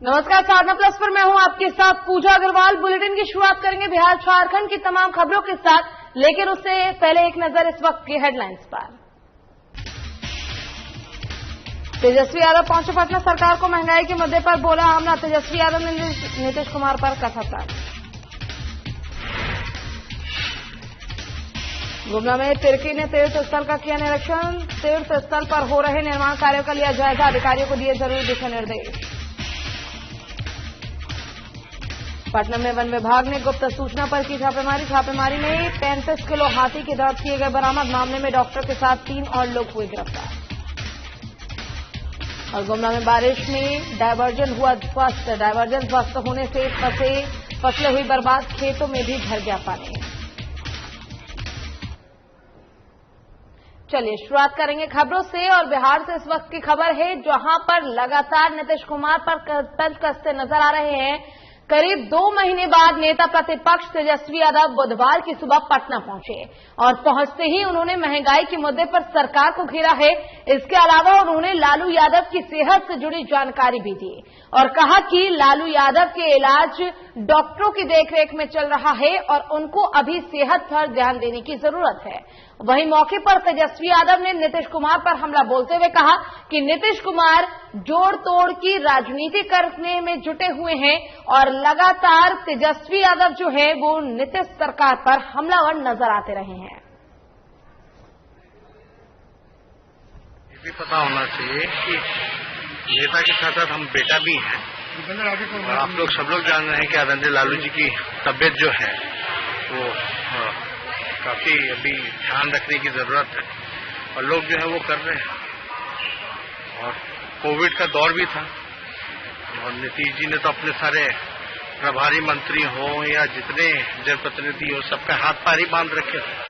नमस्कार, साधना प्लस पर मैं हूं आपके साथ पूजा अग्रवाल। बुलेटिन की शुरुआत करेंगे बिहार झारखंड की तमाम खबरों के साथ, लेकिन उससे पहले एक नजर इस वक्त की हेडलाइंस पर। तेजस्वी यादव पहुंचे पटना, सरकार को महंगाई के मुद्दे पर बोला हमला। तेजस्वी यादव ने नीतीश कुमार पर कथा प्रहार। गुमला में तिर्की ने तीर्थ स्थल का किया निरीक्षण। तीर्थ स्थल पर हो रहे निर्माण कार्यों का लिया जायजा, अधिकारियों को दिए जरूरी दिशा निर्देश। पटना में वन विभाग ने गुप्त सूचना पर की छापेमारी में 35 किलो हाथी के दांत किए गए बरामद। मामले में डॉक्टर के साथ 3 और लोग हुए गिरफ्तार। और गुमला में बारिश में डायवर्जन हुआ ध्वस्त। डायवर्जन ध्वस्त होने से फसलें हुई बर्बाद, खेतों में भी भर गया पानी। चलिए शुरुआत करेंगे खबरों से, और बिहार से इस वक्त की खबर है जहां पर लगातार नीतीश कुमार पर तंज कसते नजर आ रहे हैं। करीब 2 महीने बाद नेता प्रतिपक्ष तेजस्वी यादव बुधवार की सुबह पटना पहुंचे और पहुंचते ही उन्होंने महंगाई के मुद्दे पर सरकार को घेरा है। इसके अलावा उन्होंने लालू यादव की सेहत से जुड़ी जानकारी भी दी और कहा कि लालू यादव के इलाज डॉक्टरों की देखरेख में चल रहा है और उनको अभी सेहत पर ध्यान देने की जरूरत है। वहीं मौके पर तेजस्वी यादव ने नीतीश कुमार पर हमला बोलते हुए कहा कि नीतीश कुमार जोड़ तोड़ की राजनीति करने में जुटे हुए हैं और लगातार तेजस्वी यादव जो है वो नीतीश सरकार पर हमलावर नजर आते रहे हैं। ये भी पता होना चाहिए कि नेता के साथ साथ हम बेटा भी हैं और आप लोग सब लोग जान रहे हैं कि आदरणीय लालू जी की तबीयत जो है वो काफी अभी ध्यान रखने की जरूरत है और लोग जो है वो कर रहे हैं। और कोविड का दौर भी था और नीतीश जी ने तो अपने सारे प्रभारी मंत्री हो या जितने जनप्रतिनिधि हो सबका हाथ पारी बांध रखे थे।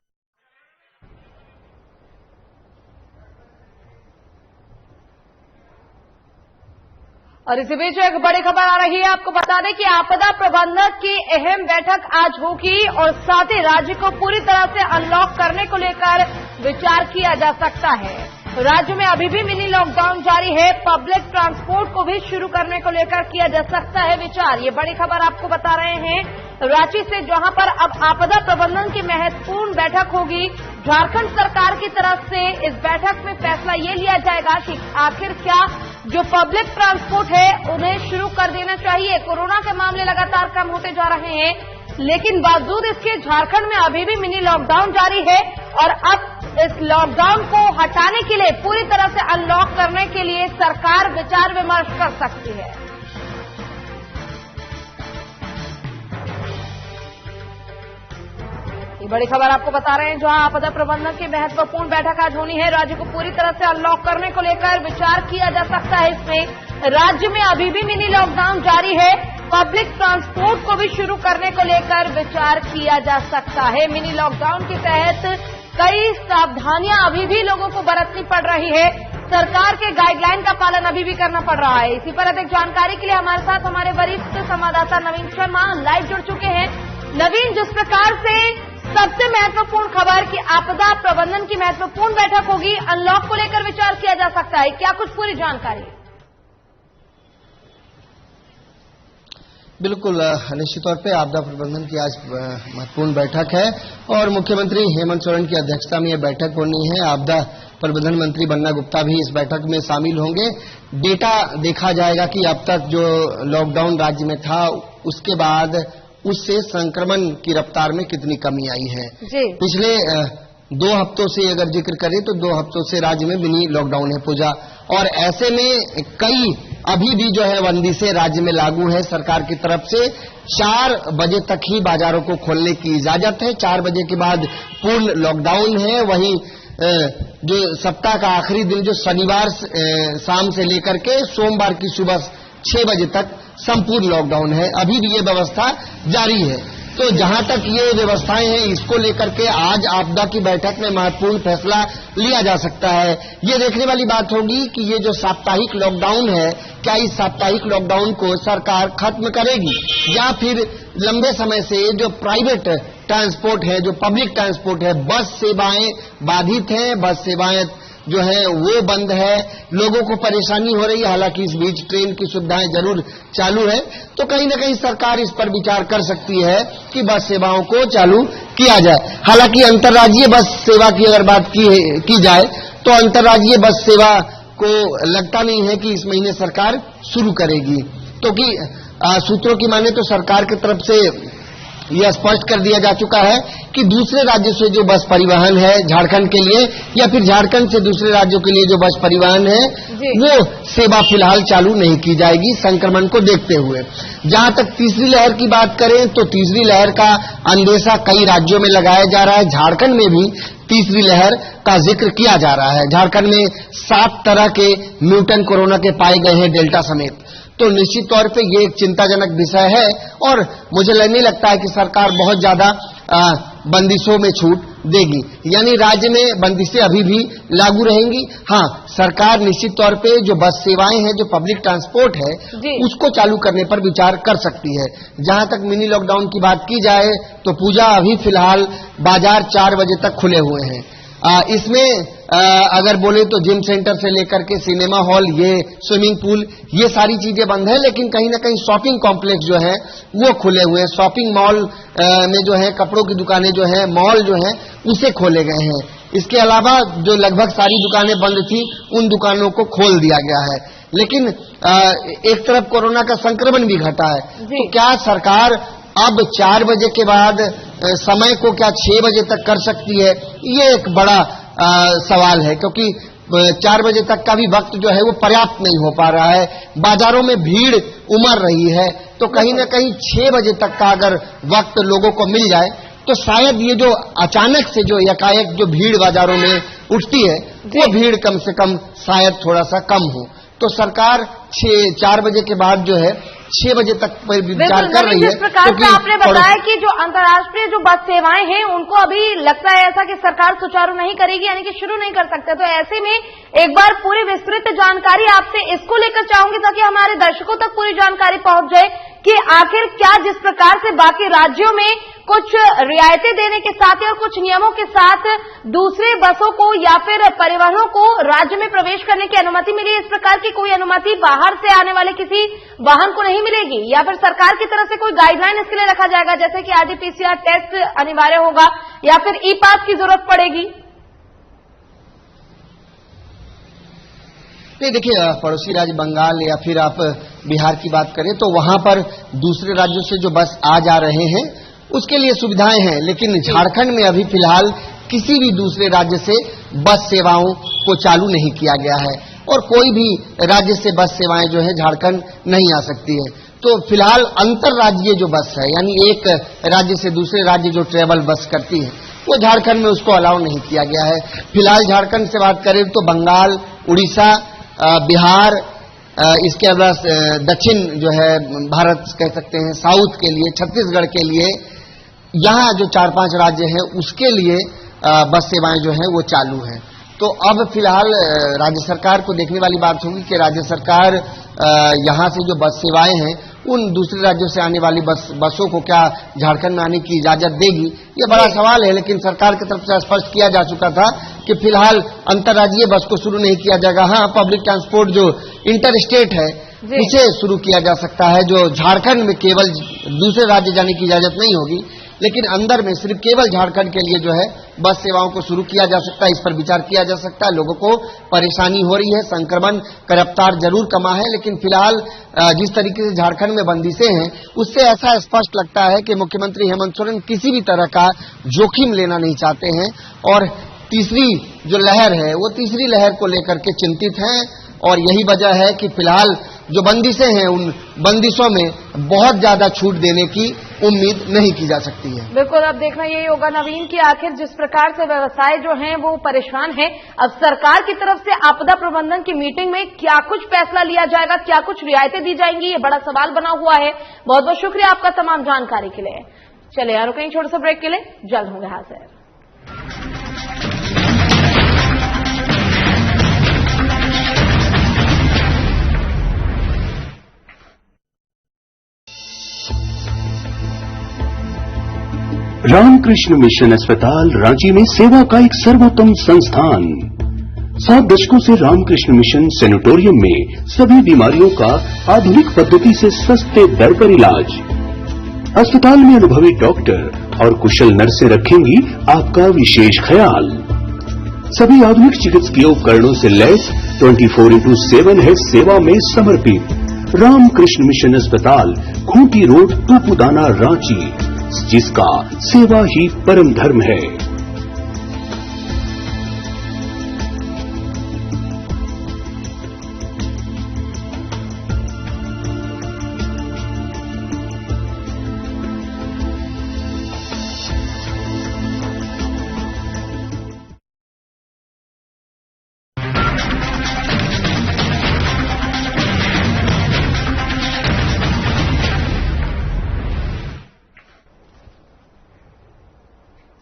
और इसी बीच एक बड़ी खबर आ रही है। आपको बता दें कि आपदा प्रबंधक की अहम बैठक आज होगी और साथ ही राज्य को पूरी तरह से अनलॉक करने को लेकर विचार किया जा सकता है। राज्य में अभी भी मिनी लॉकडाउन जारी है। पब्लिक ट्रांसपोर्ट को भी शुरू करने को लेकर किया जा सकता है विचार। ये बड़ी खबर आपको बता रहे हैं रांची से, जहां पर अब आपदा प्रबंधन की महत्वपूर्ण बैठक होगी। झारखंड सरकार की तरफ से इस बैठक में फैसला ये लिया जाएगा कि आखिर क्या जो पब्लिक ट्रांसपोर्ट है उन्हें शुरू कर देना चाहिए। कोरोना के मामले लगातार कम होते जा रहे हैं, लेकिन बावजूद इसके झारखंड में अभी भी मिनी लॉकडाउन जारी है और अब इस लॉकडाउन को हटाने के लिए, पूरी तरह से अनलॉक करने के लिए सरकार विचार विमर्श कर सकती है। ये बड़ी खबर आपको बता रहे हैं, जहां आपदा प्रबंधन की महत्वपूर्ण बैठक आज होनी है। राज्य को पूरी तरह से अनलॉक करने को लेकर विचार किया जा सकता है। इसमें राज्य में अभी भी मिनी लॉकडाउन जारी है। पब्लिक ट्रांसपोर्ट को भी शुरू करने को लेकर विचार किया जा सकता है। मिनी लॉकडाउन के तहत कई सावधानियां अभी भी लोगों को बरतनी पड़ रही है। सरकार के गाइडलाइन का पालन अभी भी करना पड़ रहा है। इसी पर अधिक जानकारी के लिए हमारे साथ हमारे वरिष्ठ संवाददाता नवीन शर्मा लाइव जुड़ चुके हैं। नवीन, जिस प्रकार से सबसे महत्वपूर्ण खबर कि आपदा प्रबंधन की महत्वपूर्ण बैठक होगी, अनलॉक को लेकर विचार किया जा सकता है, क्या कुछ पूरी जानकारी? बिल्कुल, निश्चित तौर पे आपदा प्रबंधन की आज महत्वपूर्ण बैठक है और मुख्यमंत्री हेमंत सोरेन की अध्यक्षता में यह बैठक होनी है। आपदा प्रबंधन मंत्री बन्ना गुप्ता भी इस बैठक में शामिल होंगे। डेटा देखा जाएगा कि अब तक जो लॉकडाउन राज्य में था उसके बाद उससे संक्रमण की रफ्तार में कितनी कमी आई है। पिछले 2 हफ्तों से अगर जिक्र करें तो 2 हफ्तों से राज्य में मिनी लॉकडाउन है पूजा, और ऐसे में कई अभी भी जो है बंदिशें राज्य में लागू है सरकार की तरफ से। 4 बजे तक ही बाजारों को खोलने की इजाजत है, 4 बजे के बाद पूर्ण लॉकडाउन है। वहीं जो सप्ताह का आखिरी दिन जो शनिवार शाम से लेकर के सोमवार की सुबह 6 बजे तक संपूर्ण लॉकडाउन है। अभी भी ये व्यवस्था जारी है। तो जहां तक ये व्यवस्थाएं हैं, इसको लेकर के आज आपदा की बैठक में महत्वपूर्ण फैसला लिया जा सकता है। ये देखने वाली बात होगी कि ये जो साप्ताहिक लॉकडाउन है, क्या इस साप्ताहिक लॉकडाउन को सरकार खत्म करेगी या फिर लंबे समय से जो प्राइवेट ट्रांसपोर्ट है, जो पब्लिक ट्रांसपोर्ट है, बस सेवाएं बाधित हैं, बस सेवाएं जो है वो बंद है, लोगों को परेशानी हो रही है। हालांकि इस बीच ट्रेन की सुविधाएं जरूर चालू है, तो कहीं न कहीं सरकार इस पर विचार कर सकती है कि बस सेवाओं को चालू किया जाए। हालांकि अंतर्राज्यीय बस सेवा की अगर बात की जाए तो अंतर्राज्यीय बस सेवा को लगता नहीं है कि इस महीने सरकार शुरू करेगी, क्योंकि सूत्रों की माने तो सरकार की तरफ से यह स्पष्ट कर दिया जा चुका है कि दूसरे राज्यों से जो बस परिवहन है झारखंड के लिए या फिर झारखंड से दूसरे राज्यों के लिए जो बस परिवहन है वो सेवा फिलहाल चालू नहीं की जाएगी संक्रमण को देखते हुए। जहां तक तीसरी लहर की बात करें तो तीसरी लहर का अंदेशा कई राज्यों में लगाया जा रहा है। झारखंड में भी तीसरी लहर का जिक्र किया जा रहा है। झारखंड में 7 तरह के म्यूटेंट कोरोना के पाए गए हैं, डेल्टा समेत। तो निश्चित तौर पे ये एक चिंताजनक विषय है और मुझे नहीं लगता है कि सरकार बहुत ज्यादा बंदिशों में छूट देगी, यानी राज्य में बंदिशें अभी भी लागू रहेंगी। हाँ, सरकार निश्चित तौर पे जो बस सेवाएं हैं, जो पब्लिक ट्रांसपोर्ट है, उसको चालू करने पर विचार कर सकती है। जहां तक मिनी लॉकडाउन की बात की जाए तो पूजा अभी फिलहाल बाजार 4 बजे तक खुले हुए हैं। इसमें अगर बोले तो जिम सेंटर से लेकर के सिनेमा हॉल, ये स्विमिंग पूल, ये सारी चीजें बंद है, लेकिन कहीं ना कहीं शॉपिंग कॉम्प्लेक्स जो है वो खुले हुए हैं। शॉपिंग मॉल में जो है कपड़ों की दुकानें जो है, मॉल जो है उसे खोले गए हैं। इसके अलावा जो लगभग सारी दुकानें बंद थी उन दुकानों को खोल दिया गया है। लेकिन एक तरफ कोरोना का संक्रमण भी घटा है, तो क्या सरकार अब 4 बजे के बाद समय को क्या 6 बजे तक कर सकती है? ये एक बड़ा सवाल है, क्योंकि 4 बजे तक का भी वक्त जो है वो पर्याप्त नहीं हो पा रहा है। बाजारों में भीड़ उमड़ रही है, तो कहीं ना कहीं 6 बजे तक का अगर वक्त लोगों को मिल जाए तो शायद ये जो अचानक से जो एकाएक जो भीड़ बाजारों में उठती है वो भीड़ कम से कम शायद थोड़ा सा कम हो। तो सरकार 4 बजे के बाद जो है 6 बजे तक पर विचार कर रही है। जिस प्रकार से आपने बताया कि जो अंतर्राष्ट्रीय जो बस सेवाएं हैं उनको अभी लगता है ऐसा कि सरकार सुचारू नहीं करेगी, यानी कि शुरू नहीं कर सकते। तो ऐसे में एक बार पूरी विस्तृत जानकारी आपसे इसको लेकर चाहूंगी ताकि हमारे दर्शकों तक पूरी जानकारी पहुंच जाए कि आखिर क्या जिस प्रकार से बाकी राज्यों में कुछ रियायतें देने के साथ ही और कुछ नियमों के साथ दूसरे बसों को या फिर परिवहनों को राज्य में प्रवेश करने की अनुमति मिली, इस प्रकार की कोई अनुमति बाहर से आने वाले किसी वाहन को नहीं मिलेगी, या फिर सरकार की तरफ से कोई गाइडलाइन इसके लिए रखा जाएगा जैसे कि आरटी-पीसीआर टेस्ट अनिवार्य होगा या फिर ई पास की जरूरत पड़ेगी? देखिए, पड़ोसी राज्य बंगाल या फिर आप बिहार की बात करें तो वहां पर दूसरे राज्यों से जो बस आ जा रहे हैं उसके लिए सुविधाएं हैं, लेकिन झारखंड में अभी फिलहाल किसी भी दूसरे राज्य से बस सेवाओं को चालू नहीं किया गया है और कोई भी राज्य से बस सेवाएं जो है झारखंड नहीं आ सकती है। तो फिलहाल अंतर्राज्यीय जो बस है, यानी एक राज्य से दूसरे राज्य जो ट्रेवल बस करती है, वो झारखंड में उसको अलाउ नहीं किया गया है। फिलहाल झारखंड से बात करें तो बंगाल, उड़ीसा, बिहार, इसके अलावा दक्षिण जो है भारत कह सकते हैं, साउथ के लिए, छत्तीसगढ़ के लिए, यहाँ जो 4-5 राज्य हैं उसके लिए बस सेवाएं जो हैं वो चालू हैं। तो अब फिलहाल राज्य सरकार को देखने वाली बात होगी कि राज्य सरकार यहाँ से जो बस सेवाएं हैं उन दूसरे राज्यों से आने वाली बसों को क्या झारखंड में आने की इजाजत देगी, ये बड़ा सवाल है। लेकिन सरकार की तरफ से स्पष्ट किया जा चुका था कि फिलहाल अंतर्राज्यीय बस को शुरू नहीं किया जाएगा। हाँ, पब्लिक ट्रांसपोर्ट जो इंटर स्टेट है उसे शुरू किया जा सकता है, जो झारखंड में केवल दूसरे राज्य जाने की इजाजत नहीं होगी, लेकिन अंदर में सिर्फ केवल झारखंड के लिए जो है बस सेवाओं को शुरू किया जा सकता है। इस पर विचार किया जा सकता है। लोगों को परेशानी हो रही है, संक्रमण का रफ्तार जरूर कमा है, लेकिन फिलहाल जिस तरीके से झारखंड में बंदिशें हैं उससे ऐसा स्पष्ट लगता है कि मुख्यमंत्री हेमंत सोरेन किसी भी तरह का जोखिम लेना नहीं चाहते हैं और तीसरी जो लहर है वो तीसरी लहर को लेकर के चिंतित हैं। और यही वजह है कि फिलहाल जो बंदिशें हैं उन बंदिशों में बहुत ज्यादा छूट देने की उम्मीद नहीं की जा सकती है। बिल्कुल, अब देखना यही होगा नवीन कि आखिर जिस प्रकार से व्यवसाय जो हैं वो परेशान है, अब सरकार की तरफ से आपदा प्रबंधन की मीटिंग में क्या कुछ फैसला लिया जाएगा, क्या कुछ रियायतें दी जाएंगी, ये बड़ा सवाल बना हुआ है। बहुत बहुत शुक्रिया आपका तमाम जानकारी के लिए। चलिए यार कहीं छोटे से ब्रेक के लिए, जल्द होंगे हाजिर। रामकृष्ण मिशन अस्पताल रांची में सेवा का एक सर्वोत्तम संस्थान। 7 दशकों से रामकृष्ण मिशन सैनिटोरियम में सभी बीमारियों का आधुनिक पद्धति से सस्ते दर पर इलाज। अस्पताल में अनुभवी डॉक्टर और कुशल नर्सें रखेंगी आपका विशेष ख्याल। सभी आधुनिक चिकित्सकीय उपकरणों से लैस 24/7 है सेवा में समर्पित रामकृष्ण मिशन अस्पताल, खूंटी रोड, तूपुदाना, रांची, जिसका सेवा ही परम धर्म है।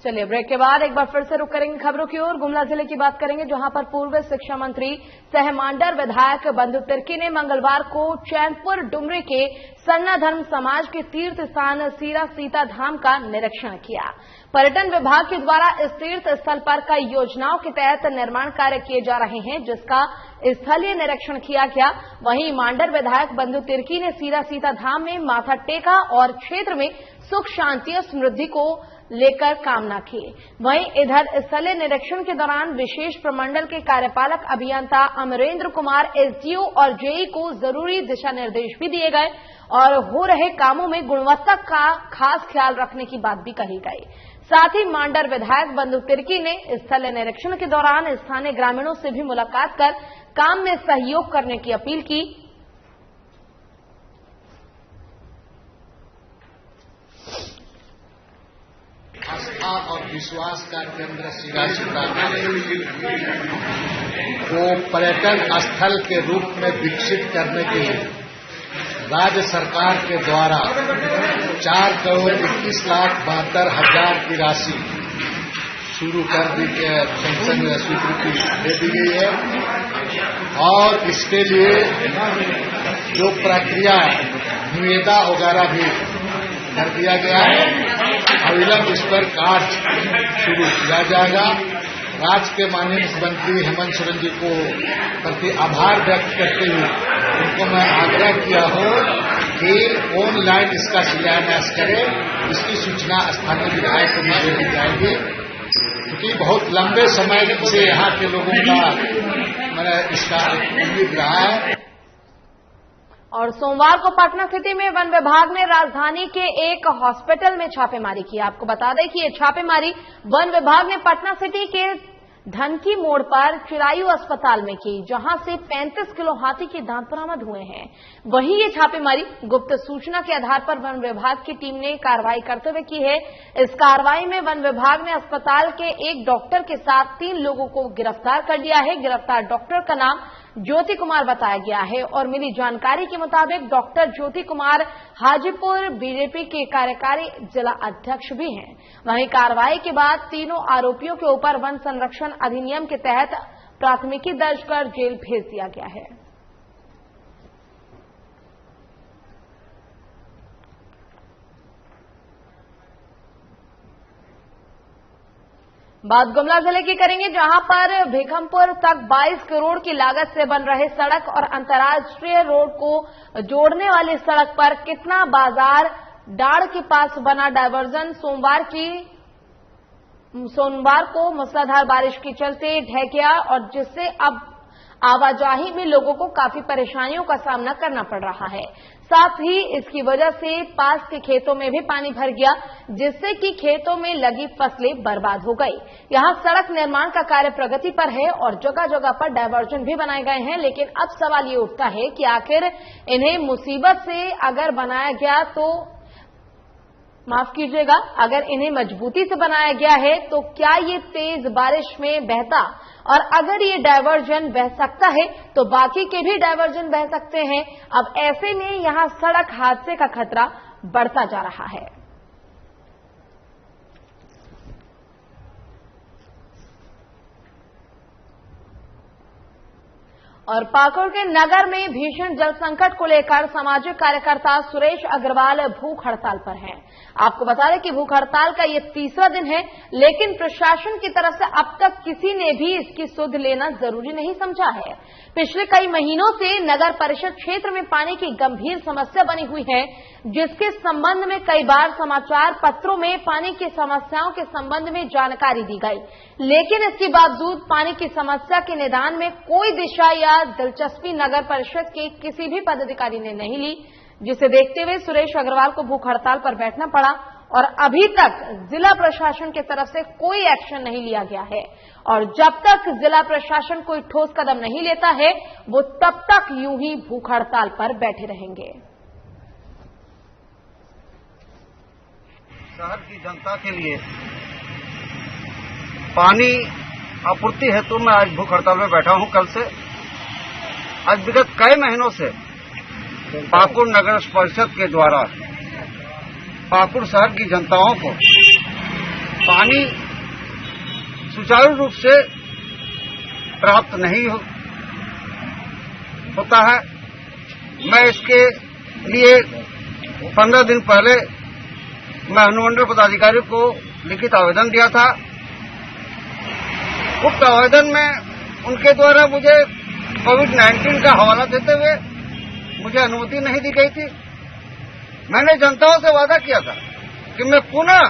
चलिए ब्रेक के बाद एक बार फिर से रुक करेंगे खबरों की ओर। गुमला जिले की बात करेंगे, जहां पर पूर्व शिक्षा मंत्री सह मांडर विधायक बंधु तिर्की ने मंगलवार को चैनपुर डुमरी के सन्ना धर्म समाज के तीर्थ स्थान सीरा सीता धाम का निरीक्षण किया। पर्यटन विभाग के द्वारा इस तीर्थ स्थल पर कई योजनाओं के तहत निर्माण कार्य किए जा रहे हैं, जिसका स्थलीय निरीक्षण किया गया। वहीं मांडर विधायक बंधु तिर्की ने सीरा सीता धाम में माथा टेका और क्षेत्र में सुख शांति और समृद्धि को लेकर कामना की। वहीं इधर स्थलीय निरीक्षण के दौरान विशेष प्रमंडल के कार्यपालक अभियंता अमरेंद्र कुमार एसडीओ और जेई को जरूरी दिशा निर्देश भी दिए गए और हो रहे कामों में गुणवत्ता का खास ख्याल रखने की बात भी कही गई। साथ ही मांडर विधायक बंधु तिर्की ने स्थलीय निरीक्षण के दौरान स्थानीय ग्रामीणों से भी मुलाकात कर काम में सहयोग करने की अपील की। आस्था और विश्वास का केंद्र सीरा सीता को पर्यटन स्थल के रूप में विकसित करने के लिए राज्य सरकार के द्वारा 4,21,72,000 की राशि शुरू कर दी के सैंक्शन स्वीकृति दे दी गई है और इसके लिए जो प्रक्रिया निविदा वगैरह भी कर दिया गया है। अविलंब इस पर कार्य शुरू किया जाएगा। राज्य के माननीय मुख्यमंत्री हेमंत सोरेन जी को प्रति आभार व्यक्त करते हुए उनको मैं आग्रह किया हूं कि ऑनलाइन इसका शिलान्यास करें। इसकी सूचना स्थानीय विधायक को भी दे दी जाएगी, क्योंकि बहुत लंबे समय से यहाँ के लोगों का मैंने इसका उम्मीद रहा है। और सोमवार को पटना सिटी में वन विभाग ने राजधानी के एक हॉस्पिटल में छापेमारी की। आपको बता दें कि ये छापेमारी वन विभाग ने पटना सिटी के धनकी मोड़ पर चिरायु अस्पताल में की, जहां से 35 किलो हाथी के दांत बरामद हुए हैं। वहीं ये छापेमारी गुप्त सूचना के आधार पर वन विभाग की टीम ने कार्रवाई करते हुए की है। इस कार्रवाई में वन विभाग ने अस्पताल के एक डॉक्टर के साथ 3 लोगों को गिरफ्तार कर लिया है। गिरफ्तार डॉक्टर का नाम ज्योति कुमार बताया गया है और मिली जानकारी के मुताबिक डॉक्टर ज्योति कुमार हाजीपुर बीजेपी के कार्यकारी जिला अध्यक्ष भी हैं। वहीं कार्रवाई के बाद तीनों आरोपियों के ऊपर वन संरक्षण अधिनियम के तहत प्राथमिकी दर्ज कर जेल भेज दिया गया है। बात गुमला जिले की करेंगे, जहां पर भिखमपुर तक 22 करोड़ की लागत से बन रहे सड़क और अंतर्राष्ट्रीय रोड को जोड़ने वाली सड़क पर कितना बाजार डाड़ के पास बना डायवर्जन सोमवार को मूसलाधार बारिश के चलते ढह गया और जिससे अब आवाजाही में लोगों को काफी परेशानियों का सामना करना पड़ रहा है। साथ ही इसकी वजह से पास के खेतों में भी पानी भर गया, जिससे कि खेतों में लगी फसलें बर्बाद हो गई। यहां सड़क निर्माण का कार्य प्रगति पर है और जगह जगह पर डायवर्जन भी बनाए गए हैं, लेकिन अब सवाल ये उठता है कि आखिर इन्हें मुसीबत से अगर बनाया गया तो माफ कीजिएगा, अगर इन्हें मजबूती से बनाया गया है तो क्या ये तेज बारिश में बहता, और अगर ये डायवर्जन बह सकता है तो बाकी के भी डायवर्जन बह सकते हैं। अब ऐसे में यहां सड़क हादसे का खतरा बढ़ता जा रहा है। और पाकुड़ के नगर में भीषण जल संकट को लेकर सामाजिक कार्यकर्ता सुरेश अग्रवाल भूख हड़ताल पर हैं। आपको बता दें कि भूख हड़ताल का ये तीसरा दिन है, लेकिन प्रशासन की तरफ से अब तक किसी ने भी इसकी सुध लेना जरूरी नहीं समझा है। पिछले कई महीनों से नगर परिषद क्षेत्र में पानी की गंभीर समस्या बनी हुई है, जिसके संबंध में कई बार समाचार पत्रों में पानी की समस्याओं के संबंध में जानकारी दी गई, लेकिन इसके बावजूद पानी की समस्या के निदान में कोई दिशा या दिलचस्पी नगर परिषद के किसी भी पदाधिकारी ने नहीं ली, जिसे देखते हुए सुरेश अग्रवाल को भूख हड़ताल पर बैठना पड़ा और अभी तक जिला प्रशासन की तरफ से कोई एक्शन नहीं लिया गया है। और जब तक जिला प्रशासन कोई ठोस कदम नहीं लेता है, वो तब तक यूं ही भूख हड़ताल पर बैठे रहेंगे। शहर की जनता के लिए पानी आपूर्ति हेतु मैं आज भूख हड़ताल में बैठा हूं। कल से आज विगत कई महीनों से पाकुड़ नगर परिषद के द्वारा पाकुड़ शहर की जनताओं को पानी सुचारू रूप से प्राप्त नहीं होता है। मैं इसके लिए 15 दिन पहले मैं अनुमंडल पदाधिकारी को लिखित आवेदन दिया था। उक्त आवेदन में उनके द्वारा मुझे कोविड-19 का हवाला देते हुए मुझे अनुमति नहीं दी गई थी। मैंने जनताओं से वादा किया था कि मैं पुनः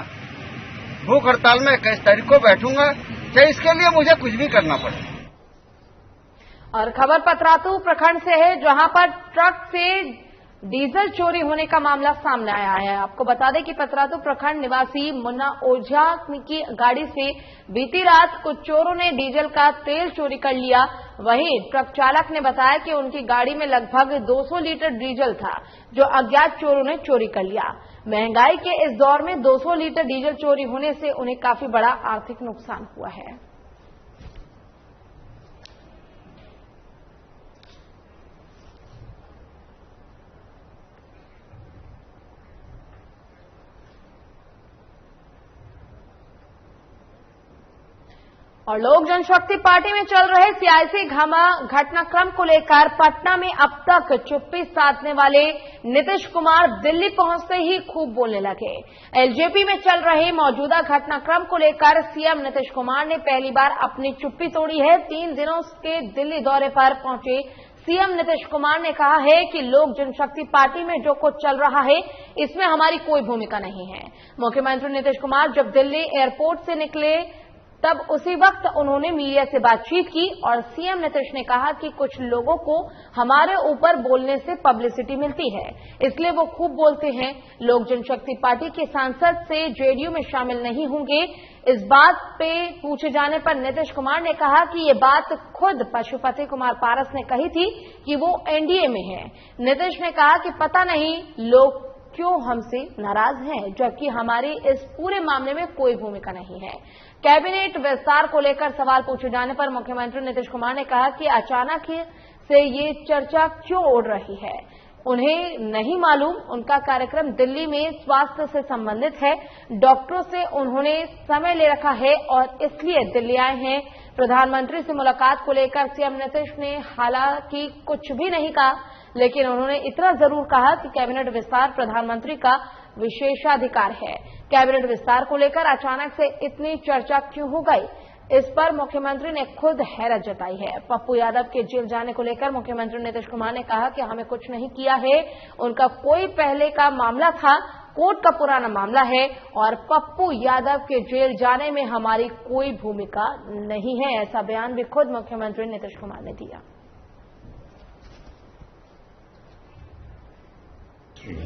भूख हड़ताल में 21 तारीख को बैठूंगा, चाहे इसके लिए मुझे कुछ भी करना पड़े। और खबर पतरातू प्रखंड से है, जहां पर ट्रक से डीजल चोरी होने का मामला सामने आया है। आपको बता दें कि पतरातू प्रखंड निवासी मुन्ना ओझा की गाड़ी से बीती रात कुछ चोरों ने डीजल का तेल चोरी कर लिया। वहीं ट्रक चालक ने बताया कि उनकी गाड़ी में लगभग 200 लीटर डीजल था, जो अज्ञात चोरों ने चोरी कर लिया। महंगाई के इस दौर में 200 लीटर डीजल चोरी होने से उन्हें काफी बड़ा आर्थिक नुकसान हुआ है। और लोक जनशक्ति पार्टी में चल रहे सियासी घटनाक्रम को लेकर पटना में अब तक चुप्पी साधने वाले नीतीश कुमार दिल्ली पहुंचते ही खूब बोलने लगे। एलजेपी में चल रहे मौजूदा घटनाक्रम को लेकर सीएम नीतीश कुमार ने पहली बार अपनी चुप्पी तोड़ी है। 3 दिनों के दिल्ली दौरे पर पहुंचे सीएम नीतीश कुमार ने कहा है कि लोक जनशक्ति पार्टी में जो कुछ चल रहा है, इसमें हमारी कोई भूमिका नहीं है। मुख्यमंत्री नीतीश कुमार जब दिल्ली एयरपोर्ट से निकले तब उसी वक्त उन्होंने मीडिया से बातचीत की और सीएम नीतीश ने कहा कि कुछ लोगों को हमारे ऊपर बोलने से पब्लिसिटी मिलती है, इसलिए वो खूब बोलते हैं। लोक जनशक्ति पार्टी के सांसद से जेडीयू में शामिल नहीं होंगे। इस बात पे पूछे जाने पर नीतीश कुमार ने कहा कि ये बात खुद पशुपति कुमार पारस ने कही थी कि वो एनडीए में है। नीतीश ने कहा कि पता नहीं लोग क्यों हमसे नाराज हैं, जबकि हमारी इस पूरे मामले में कोई भूमिका नहीं है। कैबिनेट विस्तार को लेकर सवाल पूछे जाने पर मुख्यमंत्री नीतीश कुमार ने कहा कि अचानक से ये चर्चा क्यों उड़ रही है, उन्हें नहीं मालूम। उनका कार्यक्रम दिल्ली में स्वास्थ्य से संबंधित है, डॉक्टरों से उन्होंने समय ले रखा है और इसलिए दिल्ली आए हैं। प्रधानमंत्री से मुलाकात को लेकर सीएम नीतीश ने हालांकि कुछ भी नहीं कहा, लेकिन उन्होंने इतना जरूर कहा कि कैबिनेट विस्तार प्रधानमंत्री का विशेषाधिकार है। कैबिनेट विस्तार को लेकर अचानक से इतनी चर्चा क्यों हो गई, इस पर मुख्यमंत्री ने खुद हैरत जताई है। पप्पू यादव के जेल जाने को लेकर मुख्यमंत्री नीतीश कुमार ने कहा कि हमें कुछ नहीं किया है, उनका कोई पहले का मामला था, कोर्ट का पुराना मामला है और पप्पू यादव के जेल जाने में हमारी कोई भूमिका नहीं है। ऐसा बयान भी खुद मुख्यमंत्री नीतीश कुमार ने दिया।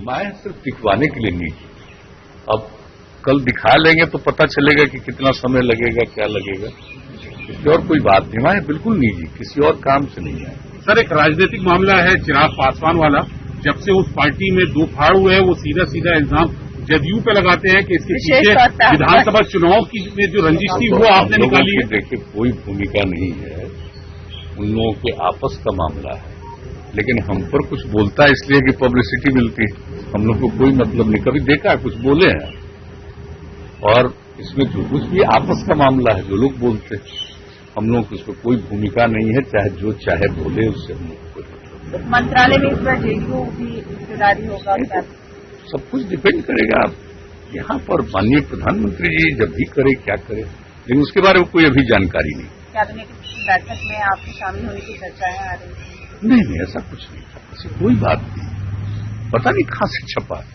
मैं सिर्फ दिखवाने के लिए नहीं, अब कल दिखा लेंगे तो पता चलेगा कि कितना समय लगेगा, क्या लगेगा, इसलिए और कोई बात नहीं। मैं बिल्कुल निजी किसी और काम से नहीं है। सर, एक राजनीतिक मामला है चिराग पासवान वाला। जब से उस पार्टी में दो फाड़ हुए हैं, वो सीधा सीधा इल्जाम जदयू पे लगाते हैं कि इसके पीछे विधानसभा चुनाव की में जो रंजिश थी वो आपने निकाली है। देखिए, कोई भूमिका नहीं है, उन लोगों के आपस का मामला है, लेकिन हम पर कुछ बोलता है इसलिए कि पब्लिसिटी मिलती है। हम लोग को कोई मतलब नहीं, कभी देखा है कुछ बोले हैं। और इसमें जो कुछ भी आपस का मामला है, जो लोग बोलते हैं हम लोग की उसमें कोई भूमिका नहीं है, चाहे जो चाहे बोले, उससे हम लोग कोई मतलब। मंत्रालय में इस बार जेडीयू भी हिस्सेदारी होगा, सब कुछ डिपेंड करेगा। यहाँ पर माननीय प्रधानमंत्री जी जब भी करे क्या करे, लेकिन उसके बारे में कोई अभी जानकारी नहीं। कैबिनेट की बैठक में आपके शामिल होने की चर्चाएं आ रही हैं? नहीं, ऐसा कुछ नहीं था, ऐसी कोई बात नहीं। पता नहीं कहाँ से छपा है।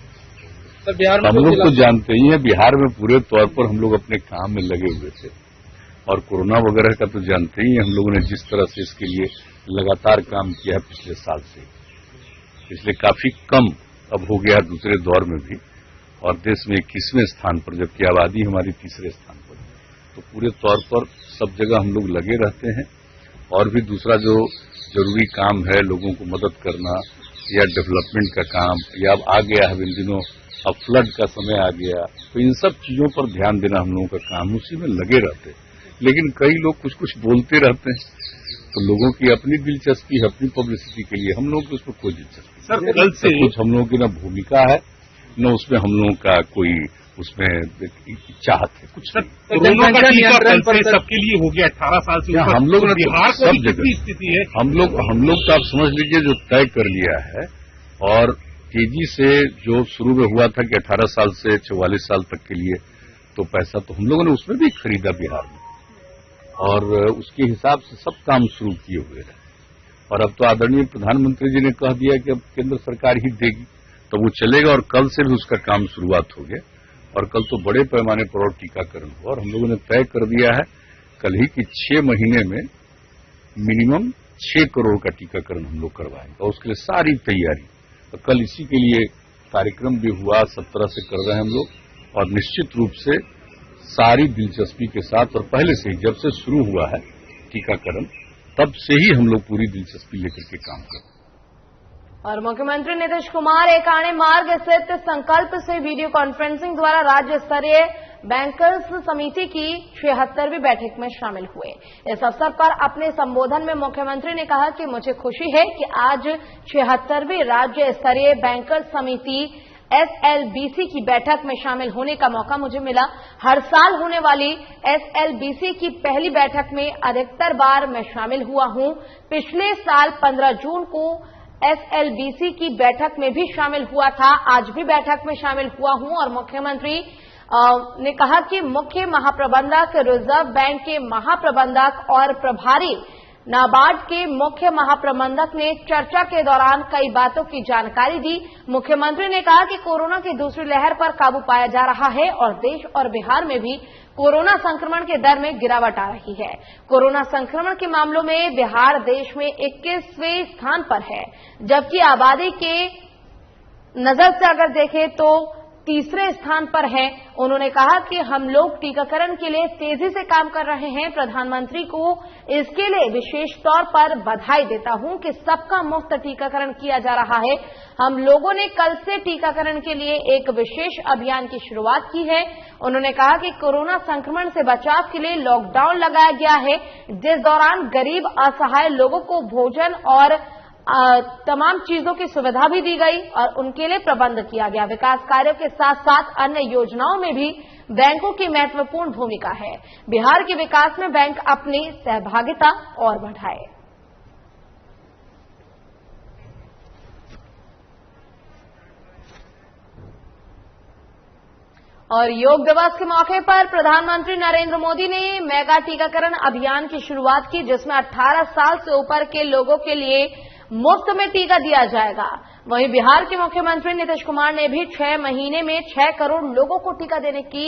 बिहार में हम लोग तो जानते ही हैं, बिहार में पूरे तौर पर हम लोग अपने काम में लगे हुए थे, और कोरोना वगैरह का तो जानते ही हैं हम लोगों ने जिस तरह से इसके लिए लगातार काम किया है पिछले साल से, इसलिए काफी कम अब हो गया दूसरे दौर में भी, और देश में 21वें स्थान पर, जबकि आबादी हमारी तीसरे स्थान पर, तो पूरे तौर पर सब जगह हम लोग लगे रहते हैं। और भी दूसरा जो जरूरी काम है, लोगों को मदद करना या डेवलपमेंट का काम, या अब आ गया है इन दिनों अब फ्लड का समय आ गया, तो इन सब चीजों पर ध्यान देना हम लोगों का काम, उसी में लगे रहते हैं। लेकिन कई लोग कुछ कुछ बोलते रहते हैं, तो लोगों की अपनी दिलचस्पी है, अपनी पब्लिसिटी के लिए, हम लोग की उसमें कोई दिलचस्पी सर कल से कुछ हम लोगों की न भूमिका है, न उसमें हम लोगों का कोई उसमें चाहत है कुछ। कोरोना का टीका कल से सबके लिए हो गया 18 साल से ऊपर। हम लोग ने बिहार सब जगह स्थिति है, हम लोग तो आप समझ लीजिए जो तय कर लिया है, और तेजी से जो शुरू में हुआ था कि 18 साल से 44 साल तक के लिए, तो पैसा तो हम लोगों ने उसमें भी खरीदा बिहार में, और उसके हिसाब से सब काम शुरू किए हुए रहे। और अब तो आदरणीय प्रधानमंत्री जी ने कह दिया कि अब केंद्र सरकार ही देगी, तो वो चलेगा, और कल से भी उसका काम शुरुआत हो गया, और कल तो बड़े पैमाने पर और टीकाकरण हुआ। और हम लोगों ने तय कर दिया है कल ही कि 6 महीने में मिनिमम 6 करोड़ का टीकाकरण हम लोग करवाएंगे, और उसके लिए सारी तैयारी, तो कल इसी के लिए कार्यक्रम भी हुआ, 17 से कर रहे हैं हम लोग, और निश्चित रूप से सारी दिलचस्पी के साथ, और पहले से ही जब से शुरू हुआ है टीकाकरण तब से ही हम लोग पूरी दिलचस्पी लेकर के काम कर रहे हैं। और मुख्यमंत्री नीतीश कुमार एकाणे मार्ग स्थित संकल्प से वीडियो कॉन्फ्रेंसिंग द्वारा राज्य स्तरीय बैंकर्स समिति की 76वीं बैठक में शामिल हुए। इस अवसर पर अपने संबोधन में मुख्यमंत्री ने कहा कि मुझे खुशी है कि आज 76वीं राज्य स्तरीय बैंकर्स समिति SLBC की बैठक में शामिल होने का मौका मुझे मिला। हर साल होने वाली SLBC की पहली बैठक में अधिकतर बार मैं शामिल हुआ हूं। पिछले साल 15 जून को SLBC की बैठक में भी शामिल हुआ था, आज भी बैठक में शामिल हुआ हूं। और मुख्यमंत्री ने कहा कि मुख्य महाप्रबंधक, रिजर्व बैंक के महाप्रबंधक और प्रभारी नाबार्ड के मुख्य महाप्रबंधक ने चर्चा के दौरान कई बातों की जानकारी दी। मुख्यमंत्री ने कहा कि कोरोना की दूसरी लहर पर काबू पाया जा रहा है और देश और बिहार में भी कोरोना संक्रमण के दर में गिरावट आ रही है। कोरोना संक्रमण के मामलों में बिहार देश में 21वें स्थान पर है, जबकि आबादी के नजर से अगर देखें तो तीसरे स्थान पर है। उन्होंने कहा कि हम लोग टीकाकरण के लिए तेजी से काम कर रहे हैं। प्रधानमंत्री को इसके लिए विशेष तौर पर बधाई देता हूं कि सबका मुफ्त टीकाकरण किया जा रहा है। हम लोगों ने कल से टीकाकरण के लिए एक विशेष अभियान की शुरुआत की है। उन्होंने कहा कि कोरोना संक्रमण से बचाव के लिए लॉकडाउन लगाया गया है, जिस दौरान गरीब असहाय लोगों को भोजन और तमाम चीजों की सुविधा भी दी गई और उनके लिए प्रबंध किया गया। विकास कार्यों के साथ साथ अन्य योजनाओं में भी बैंकों की महत्वपूर्ण भूमिका है। बिहार के विकास में बैंक अपनी सहभागिता और बढ़ाए। और योग दिवस के मौके पर प्रधानमंत्री नरेंद्र मोदी ने मेगा टीकाकरण अभियान की शुरुआत की, जिसमें 18 साल से ऊपर के लोगों के लिए मुफ्त में टीका दिया जाएगा। वहीं बिहार के मुख्यमंत्री नीतीश कुमार ने भी 6 महीने में 6 करोड़ लोगों को टीका देने की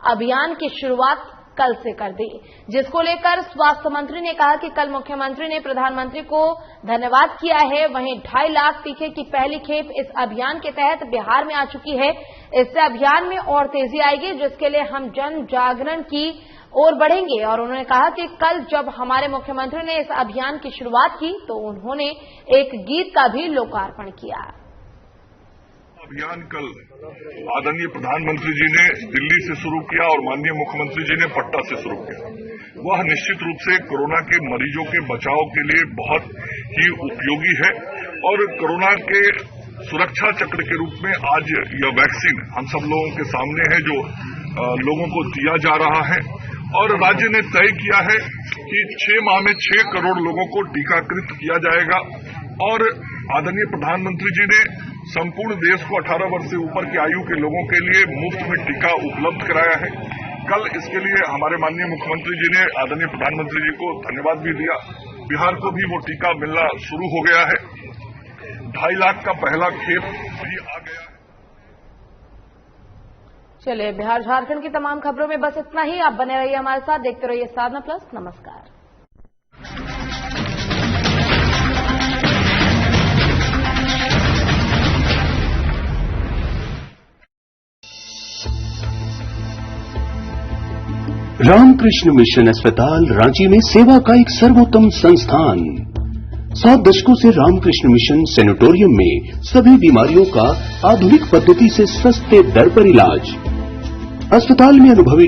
अभियान की शुरुआत कल से कर दी, जिसको लेकर स्वास्थ्य मंत्री ने कहा कि कल मुख्यमंत्री ने प्रधानमंत्री को धन्यवाद किया है। वहीं 2.5 लाख टीके की पहली खेप इस अभियान के तहत बिहार में आ चुकी है। इससे अभियान में और तेजी आएगी, जिसके लिए हम जन जागरण की और बढ़ेंगे। और उन्होंने कहा कि कल जब हमारे मुख्यमंत्री ने इस अभियान की शुरुआत की तो उन्होंने एक गीत का भी लोकार्पण किया। अभियान कल आदरणीय प्रधानमंत्री जी ने दिल्ली से शुरू किया और माननीय मुख्यमंत्री जी ने पटना से शुरू किया। वह निश्चित रूप से कोरोना के मरीजों के बचाव के लिए बहुत ही उपयोगी है और कोरोना के सुरक्षा चक्र के रूप में आज यह वैक्सीन हम सब लोगों के सामने है, जो लोगों को दिया जा रहा है। और राज्य ने तय किया है कि 6 माह में 6 करोड़ लोगों को टीकाकृत किया जाएगा और आदरणीय प्रधानमंत्री जी ने संपूर्ण देश को 18 वर्ष से ऊपर की आयु के लोगों के लिए मुफ्त में टीका उपलब्ध कराया है। कल इसके लिए हमारे माननीय मुख्यमंत्री जी ने आदरणीय प्रधानमंत्री जी को धन्यवाद भी दिया। बिहार को भी वो टीका मिलना शुरू हो गया है। 2.5 लाख का पहला खेप भी आ गया है। चलिए, बिहार झारखंड की तमाम खबरों में बस इतना ही। आप बने रहिए हमारे साथ, देखते रहिए साधना प्लस। नमस्कार। रामकृष्ण मिशन अस्पताल रांची में सेवा का एक सर्वोत्तम संस्थान। 7 दशकों से रामकृष्ण मिशन सैनिटोरियम में सभी बीमारियों का आधुनिक पद्धति से सस्ते दर पर इलाज। अस्पताल में अनुभवी